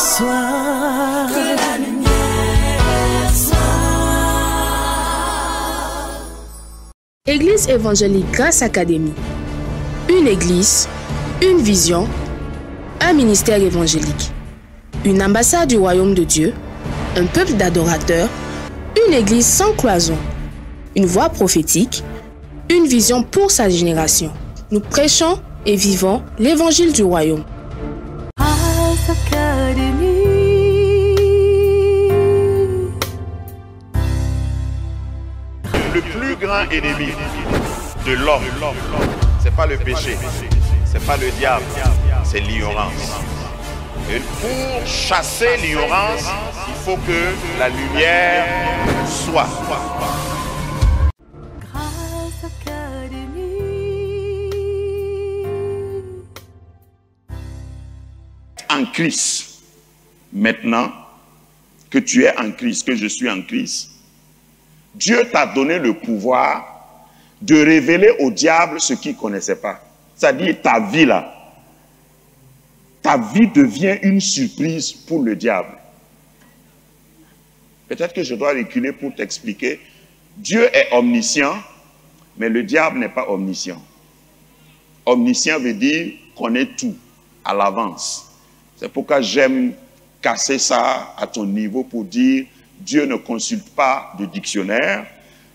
soit. Que la lumière soit. Église évangélique Grâce Académie. Une église, une vision, un ministère évangélique. Une ambassade du royaume de Dieu, un peuple d'adorateurs, une église sans cloison, une voix prophétique, une vision pour sa génération. Nous prêchons et vivons l'évangile du royaume. Le plus grand ennemi de l'homme, c'est pas le péché, c'est pas le diable, c'est l'ignorance. Et pour chasser l'ignorance, il faut que la lumière soit. En Christ, maintenant que tu es en Christ, que je suis en Christ, Dieu t'a donné le pouvoir de révéler au diable ce qu'il ne connaissait pas. C'est-à-dire ta vie là. Ta vie devient une surprise pour le diable. Peut-être que je dois reculer pour t'expliquer. Dieu est omniscient, mais le diable n'est pas omniscient. Omniscient veut dire connaît tout à l'avance. C'est pourquoi j'aime casser ça à ton niveau pour dire Dieu ne consulte pas de dictionnaire,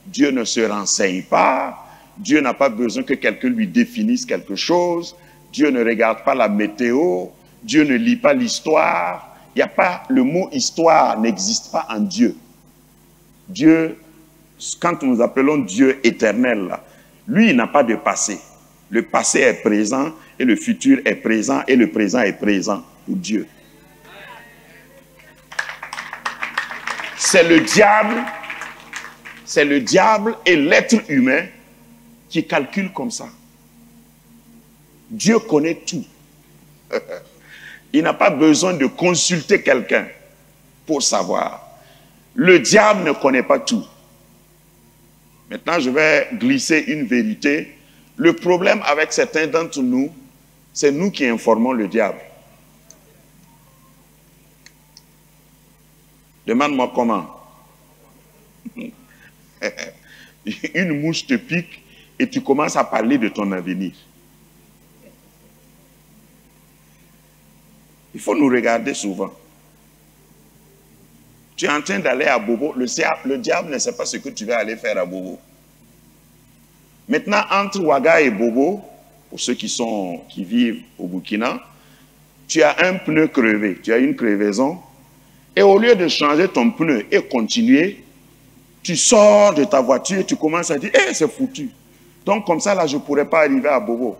Dieu ne se renseigne pas, Dieu n'a pas besoin que quelqu'un lui définisse quelque chose, Dieu ne regarde pas la météo, Dieu ne lit pas l'histoire. Il n'y a pas, le mot histoire n'existe pas en Dieu. Dieu, quand nous appelons Dieu éternel, là, lui, il n'a pas de passé. Le passé est présent et le futur est présent et le présent est présent pour Dieu. C'est le diable et l'être humain qui calculent comme ça. Dieu connaît tout. Il n'a pas besoin de consulter quelqu'un pour savoir. Le diable ne connaît pas tout. Maintenant, je vais glisser une vérité. Le problème avec certains d'entre nous, c'est nous qui informons le diable. Demande-moi comment. Une mouche te pique et tu commences à parler de ton avenir. Il faut nous regarder souvent. Tu es en train d'aller à Bobo, le diable ne sait pas ce que tu vas aller faire à Bobo. Maintenant, entre Ouaga et Bobo, pour ceux qui vivent au Burkina, tu as un pneu crevé, tu as une crevaison, et au lieu de changer ton pneu et continuer, tu sors de ta voiture et tu commences à dire, eh, c'est foutu. Donc comme ça, là, je ne pourrais pas arriver à Bobo.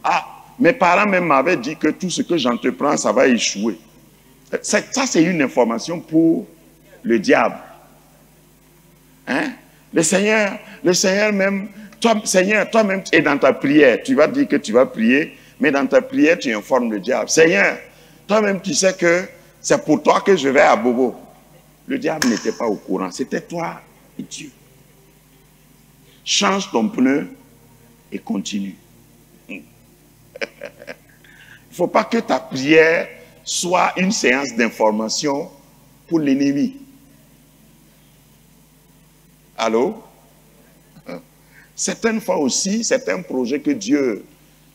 Ah, mes parents même m'avaient dit que tout ce que j'entreprends, ça va échouer. Ça, c'est une information pour le diable. Hein? Le Seigneur même, Seigneur, toi-même, et dans ta prière, tu vas dire que tu vas prier, mais dans ta prière, tu informes le diable. Seigneur, toi-même, tu sais que c'est pour toi que je vais à Bobo. Le diable n'était pas au courant, c'était toi et Dieu. Change ton pneu et continue. Il ne faut pas que ta prière soit une séance d'information pour l'ennemi. Allô? Certaines fois aussi, certains projets que Dieu,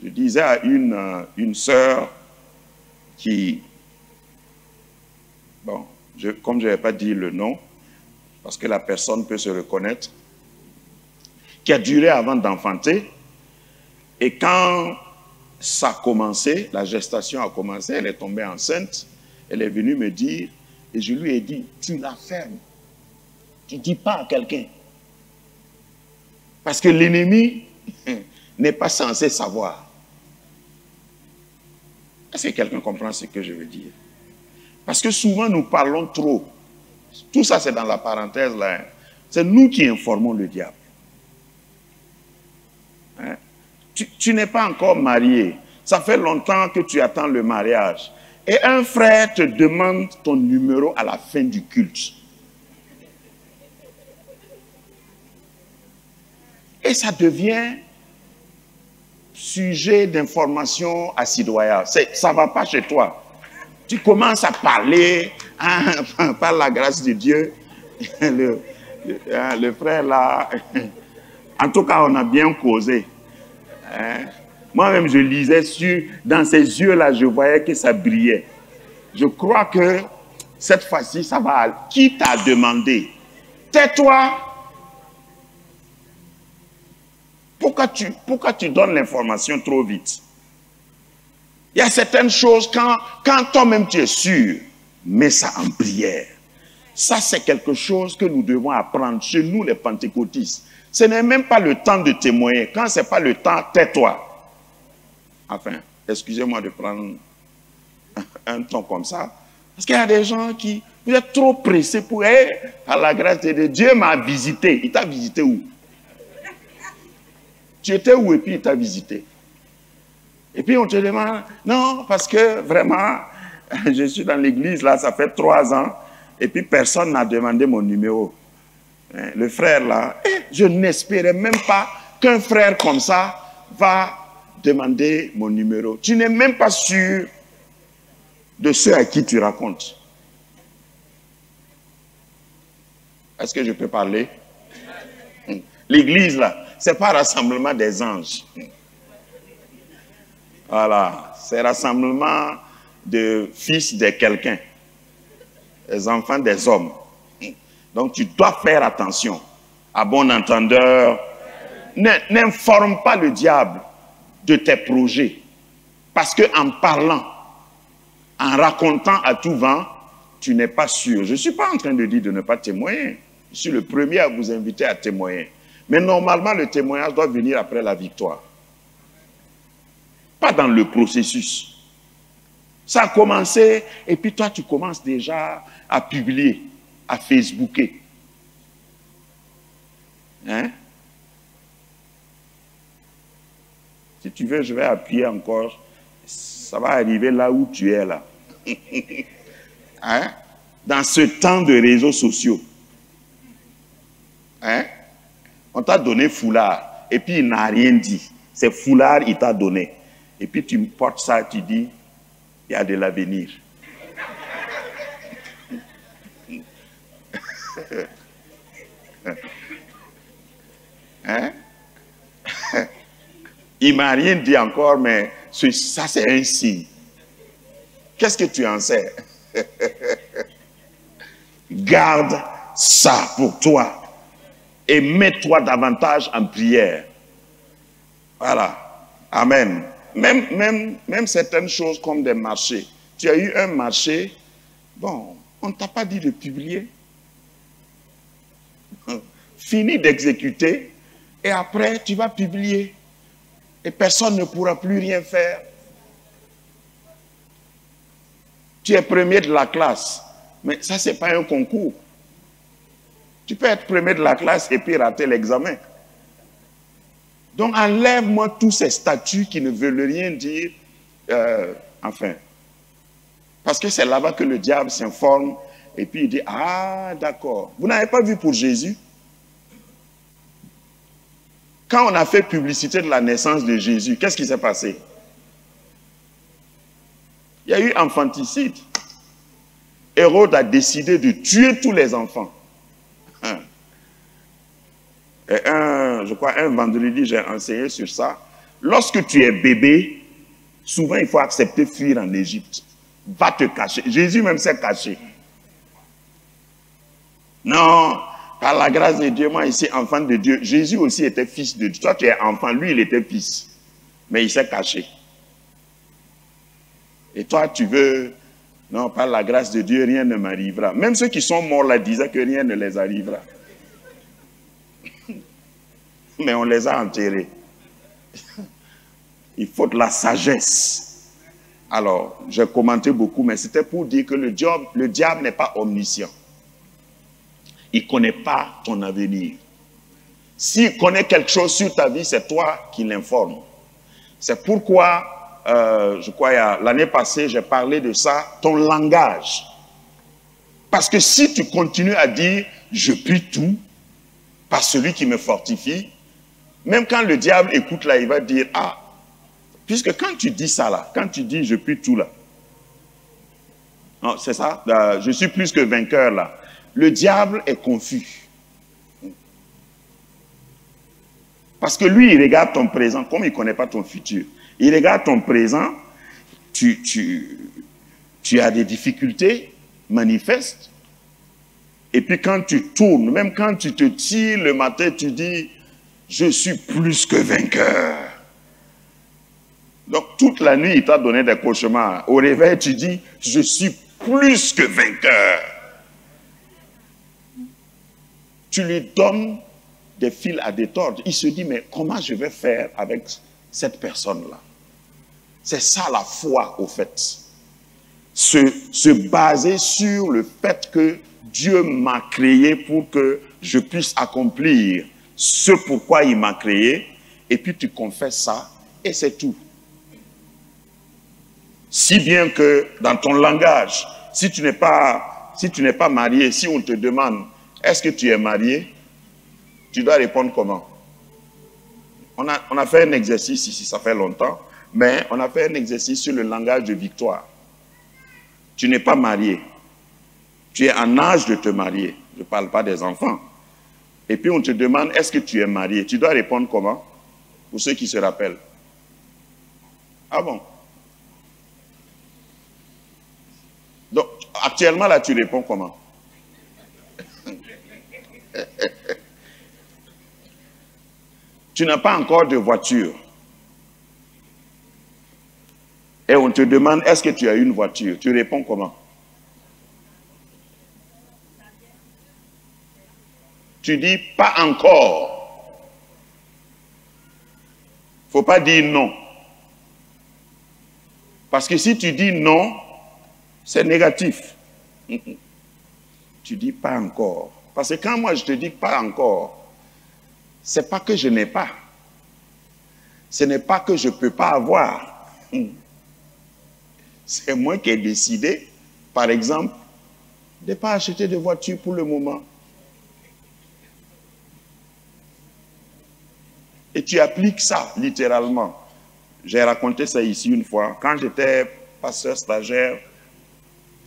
je disais à une sœur qui, bon, comme je ne vais pas dire le nom, parce que la personne peut se reconnaître, qui a duré avant d'enfanter, et quand ça a commencé, la gestation a commencé, elle est tombée enceinte, elle est venue me dire, et je lui ai dit, tu la fermes, tu ne dis pas à quelqu'un. Parce que l'ennemi n'est pas censé savoir. Est-ce que quelqu'un comprend ce que je veux dire? Parce que souvent nous parlons trop. Tout ça c'est dans la parenthèse là. C'est nous qui informons le diable. Hein? Tu n'es pas encore marié. Ça fait longtemps que tu attends le mariage. Et un frère te demande ton numéro à la fin du culte. Et ça devient sujet d'information assidoyable. Ça ne va pas chez toi. Tu commences à parler, hein, par la grâce de Dieu. Le frère là, en tout cas, on a bien causé. Hein? Moi-même, je lisais dans ses yeux-là, je voyais que ça brillait. Je crois que cette fois-ci, ça va aller. Qui t'a demandé? Tais-toi. Pourquoi tu donnes l'information trop vite? Il y a certaines choses, quand toi-même tu es sûr, mets ça en prière. Ça, c'est quelque chose que nous devons apprendre chez nous, les pentecôtistes. Ce n'est même pas le temps de témoigner. Quand ce n'est pas le temps, tais-toi. Enfin, excusez-moi de prendre un ton comme ça. Parce qu'il y a des gens qui... Vous êtes trop pressés pour... à la grâce de Dieu, Dieu m'a visité. Il t'a visité où? Tu étais où et puis il t'a visité? Et puis on te demande... Non, parce que vraiment, je suis dans l'église, là, ça fait 3 ans. Et puis personne n'a demandé mon numéro. Le frère là, je n'espérais même pas qu'un frère comme ça va demander mon numéro. Tu n'es même pas sûr de ceux à qui tu racontes. Est-ce que je peux parler? L'église là, c'est pas rassemblement des anges. Voilà, c'est rassemblement de fils de quelqu'un. Les enfants des hommes. Donc tu dois faire attention. À bon entendeur, n'informe pas le diable de tes projets. Parce qu'en parlant, en racontant à tout vent, tu n'es pas sûr. Je ne suis pas en train de dire de ne pas témoigner. Je suis le premier à vous inviter à témoigner. Mais normalement, le témoignage doit venir après la victoire. Pas dans le processus. Ça a commencé, et puis toi, tu commences déjà à publier, à Facebooker. Hein? Si tu veux, je vais appuyer encore. Ça va arriver là où tu es, là. Hein? Dans ce temps de réseaux sociaux. Hein? On t'a donné foulard, et puis il n'a rien dit. C'est foulard, il t'a donné. Et puis tu portes ça, tu dis, il y a de l'avenir. Hein? Il ne m'a rien dit encore, mais ça c'est un signe. Qu'est-ce que tu en sais? Garde ça pour toi et mets-toi davantage en prière. Voilà. Amen. Même certaines choses comme des marchés. Tu as eu un marché, bon, on ne t'a pas dit de publier. Fini d'exécuter et après tu vas publier. Et personne ne pourra plus rien faire. Tu es premier de la classe, mais ça c'est pas un concours. Tu peux être premier de la classe et puis rater l'examen. Donc enlève-moi tous ces statuts qui ne veulent rien dire. Enfin, parce que c'est là-bas que le diable s'informe et puis il dit, ah d'accord, vous n'avez pas vu pour Jésus? Quand on a fait publicité de la naissance de Jésus, qu'est-ce qui s'est passé? Il y a eu infanticide. Hérode a décidé de tuer tous les enfants. Et je crois un vendredi, j'ai enseigné sur ça. Lorsque tu es bébé, souvent il faut accepter fuir en Égypte. Va te cacher. Jésus même s'est caché. Non, par la grâce de Dieu, moi ici, enfant de Dieu, Jésus aussi était fils de Dieu. Toi tu es enfant, lui il était fils. Mais il s'est caché. Et toi tu veux, non, par la grâce de Dieu, rien ne m'arrivera. Même ceux qui sont morts là disaient que rien ne les arrivera. Mais on les a enterrés. Il faut de la sagesse. Alors, j'ai commenté beaucoup, mais c'était pour dire que le diable n'est pas omniscient. Il ne connaît pas ton avenir. S'il connaît quelque chose sur ta vie, c'est toi qui l'informe. C'est pourquoi, je crois, l'année passée, j'ai parlé de ça, ton langage. Parce que si tu continues à dire, je puis tout, par celui qui me fortifie, même quand le diable écoute là, il va dire, ah, puisque quand tu dis ça là, quand tu dis je puis tout là, Non, c'est ça. Je suis plus que vainqueur là. Le diable est confus. Parce que lui, il regarde ton présent, comme il ne connaît pas ton futur. Il regarde ton présent, tu as des difficultés manifestes. Et puis quand tu tournes, même quand tu te tires le matin, tu dis, je suis plus que vainqueur. Donc toute la nuit, il t'a donné des cauchemars. Au réveil, tu dis, je suis plus que vainqueur. Tu lui donnes des fils à détordre. Il se dit, mais comment je vais faire avec cette personne-là? C'est ça la foi, au fait. Se baser sur le fait que Dieu m'a créé pour que je puisse accomplir ce pourquoi il m'a créé, et puis tu confesses ça, et c'est tout. Si bien que dans ton langage, si tu n'es pas marié, si on te demande, est-ce que tu es marié? Tu dois répondre comment? On a fait un exercice ici, ça fait longtemps, mais on a fait un exercice sur le langage de victoire. Tu n'es pas marié. Tu es en âge de te marier. Je ne parle pas des enfants. Et puis on te demande, est-ce que tu es marié? Tu dois répondre comment? Pour ceux qui se rappellent. Ah bon? Donc, actuellement, là, tu réponds comment? Tu n'as pas encore de voiture. Et on te demande, est-ce que tu as une voiture? Tu réponds comment? Tu dis, pas encore. Il ne faut pas dire non. Parce que si tu dis non, c'est négatif. Tu dis pas encore. Parce que quand moi je te dis pas encore, c'est pas que je n'ai pas. Ce n'est pas que je ne peux pas avoir. C'est moi qui ai décidé, par exemple, de ne pas acheter de voiture pour le moment. Et tu appliques ça, littéralement. J'ai raconté ça ici une fois. Quand j'étais pasteur stagiaire,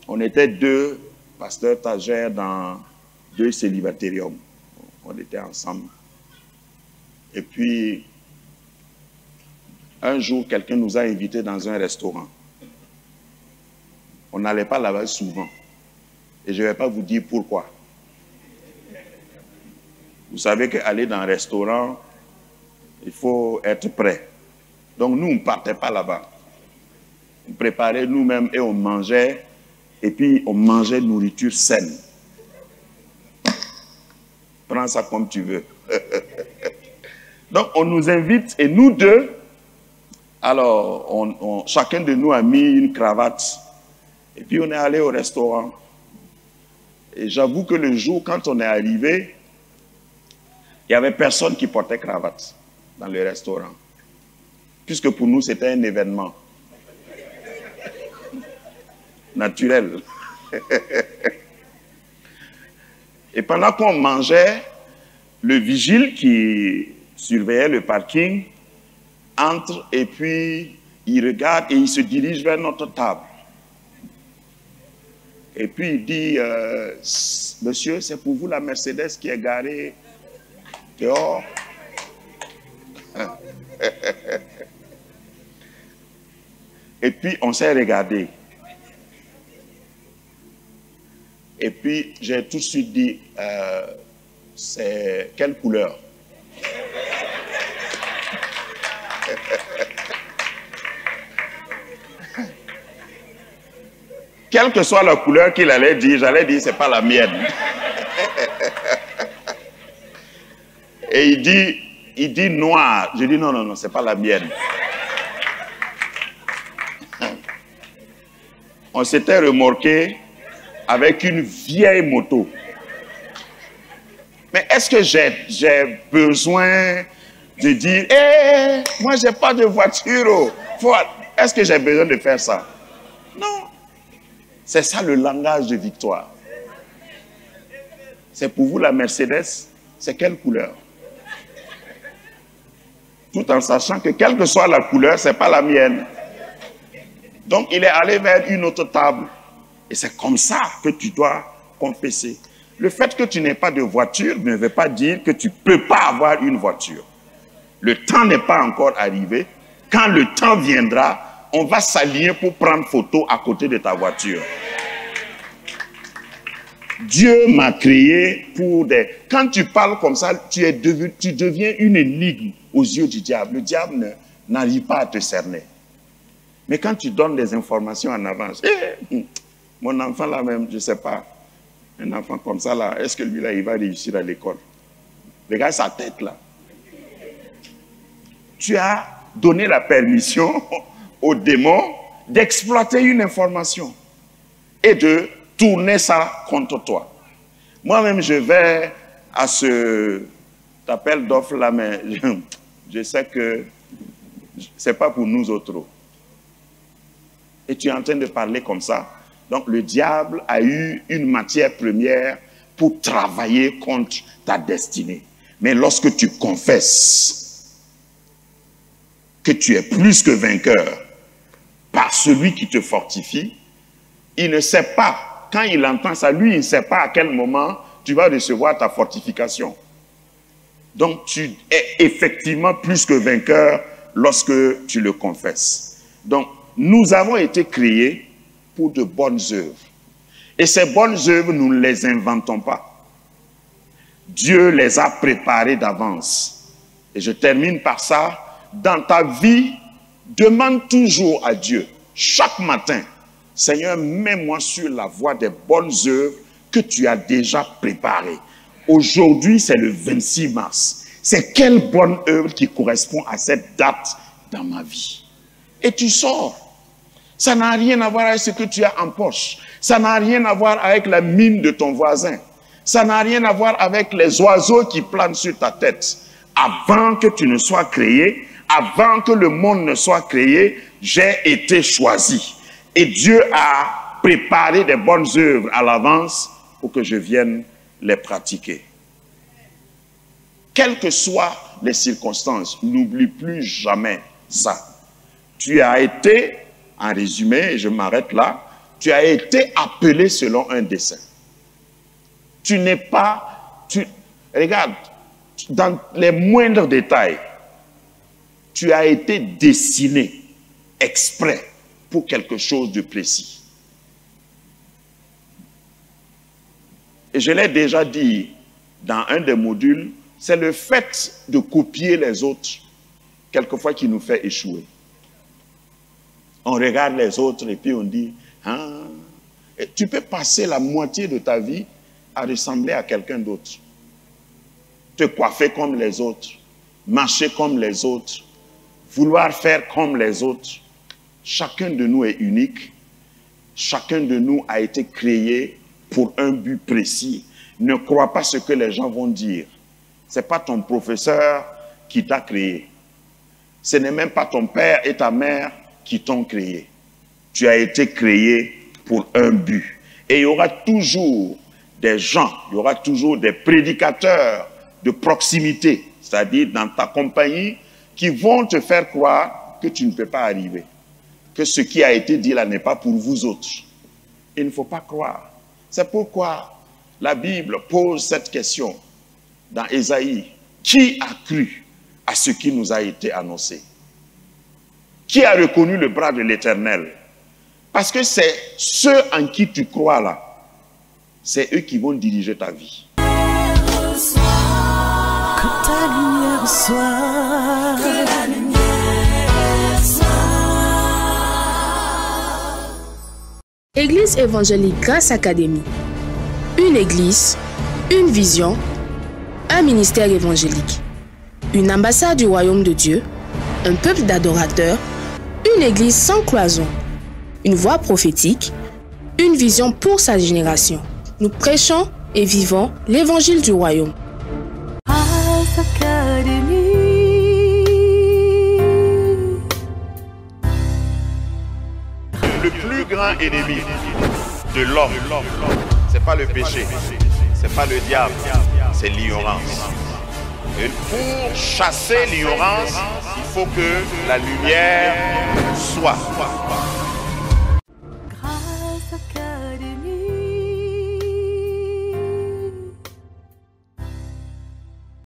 on était 2 pasteurs stagiaires dans 2 célibatériums. On était ensemble. Et puis, un jour, quelqu'un nous a invités dans un restaurant. On n'allait pas là-bas souvent. Et je ne vais pas vous dire pourquoi. Vous savez qu'aller dans un restaurant, il faut être prêt. Donc nous, on ne partait pas là-bas. On préparait nous-mêmes et on mangeait. Et puis on mangeait nourriture saine. Prends ça comme tu veux. Donc on nous invite et nous deux, alors chacun de nous a mis une cravate. Et puis on est allé au restaurant. Et j'avoue que le jour, quand on est arrivé, il n'y avait personne qui portait cravate dans le restaurant. Puisque pour nous, c'était un événement naturel. Et pendant qu'on mangeait, le vigile qui surveillait le parking entre et puis il regarde et il se dirige vers notre table. Et puis il dit, monsieur, c'est pour vous la Mercedes qui est garée dehors. Et puis on s'est regardé. Et puis j'ai tout de suite dit, c'est quelle couleur? Quelle que soit la couleur qu'il allait dire, j'allais dire, c'est pas la mienne. Et il dit noir. Je dis, non, non, non, c'est pas la mienne. On s'était remorqué avec une vieille moto. Mais est-ce que j'ai besoin de dire, hé, moi, j'ai pas de voiture. Est-ce que j'ai besoin de faire ça? Non. C'est ça le langage de victoire. C'est pour vous la Mercedes, c'est quelle couleur? Tout en sachant que quelle que soit la couleur, ce n'est pas la mienne. Donc il est allé vers une autre table. Et c'est comme ça que tu dois confesser. Le fait que tu n'aies pas de voiture ne veut pas dire que tu ne peux pas avoir une voiture. Le temps n'est pas encore arrivé. Quand le temps viendra, on va s'aligner pour prendre photo à côté de ta voiture. Dieu m'a créé pour des... Quand tu parles comme ça, tu deviens une énigme aux yeux du diable. Le diable n'arrive pas à te cerner. Mais quand tu donnes des informations en avance, mon enfant là même, je ne sais pas, un enfant comme ça là, est-ce que lui là, il va réussir à l'école? Regarde sa tête là. Tu as donné la permission au démon d'exploiter une information et de tourner ça contre toi. Moi-même, je vais à ce appel d'offres là, mais je sais que ce n'est pas pour nous autres. Et tu es en train de parler comme ça. Donc, le diable a eu une matière première pour travailler contre ta destinée. Mais lorsque tu confesses que tu es plus que vainqueur par celui qui te fortifie, il ne sait pas. Quand il entend ça, lui, il ne sait pas à quel moment tu vas recevoir ta fortification. Donc, tu es effectivement plus que vainqueur lorsque tu le confesses. Donc, nous avons été créés pour de bonnes œuvres. Et ces bonnes œuvres, nous ne les inventons pas. Dieu les a préparées d'avance. Et je termine par ça. Dans ta vie, demande toujours à Dieu, chaque matin, Seigneur, mets-moi sur la voie des bonnes œuvres que tu as déjà préparées. Aujourd'hui, c'est le 26 mars. C'est quelle bonne œuvre qui correspond à cette date dans ma vie? Et tu sors. Ça n'a rien à voir avec ce que tu as en poche. Ça n'a rien à voir avec la mine de ton voisin. Ça n'a rien à voir avec les oiseaux qui planent sur ta tête. Avant que tu ne sois créé, avant que le monde ne soit créé, j'ai été choisi. Et Dieu a préparé des bonnes œuvres à l'avance pour que je vienne les pratiquer. Quelles que soient les circonstances, n'oublie plus jamais ça. Tu as été, en résumé, et je m'arrête là, tu as été appelé selon un dessein. Tu n'es pas... regarde, dans les moindres détails, tu as été destiné exprès pour quelque chose de précis. Et je l'ai déjà dit dans un des modules, c'est le fait de copier les autres, quelquefois, qui nous fait échouer. On regarde les autres et puis on dit, ah, et tu peux passer la moitié de ta vie à ressembler à quelqu'un d'autre. Te coiffer comme les autres, marcher comme les autres, vouloir faire comme les autres. Chacun de nous est unique. Chacun de nous a été créé pour un but précis. Ne crois pas ce que les gens vont dire. Ce n'est pas ton professeur qui t'a créé. Ce n'est même pas ton père et ta mère qui t'ont créé. Tu as été créé pour un but. Et il y aura toujours des gens, il y aura toujours des prédicateurs de proximité, c'est-à-dire dans ta compagnie, qui vont te faire croire que tu ne peux pas arriver. Que ce qui a été dit là n'est pas pour vous autres. Il ne faut pas croire. C'est pourquoi la Bible pose cette question dans Ésaïe. Qui a cru à ce qui nous a été annoncé? Qui a reconnu le bras de l'Éternel? Parce que c'est ceux en qui tu crois là, c'est eux qui vont diriger ta vie. Que ta lumière soit, que la lumière soit. Église évangélique Grâce Académie. Une église, une vision, un ministère évangélique. Une ambassade du royaume de Dieu, un peuple d'adorateurs, une église sans cloison, une voix prophétique, une vision pour sa génération. Nous prêchons et vivons l'évangile du royaume. Grâce Académie. Le plus grand ennemi de l'homme, c'est pas le péché, c'est pas le diable, c'est l'ignorance. Et pour chasser l'ignorance, il faut que la lumière soit. Grâce Académie.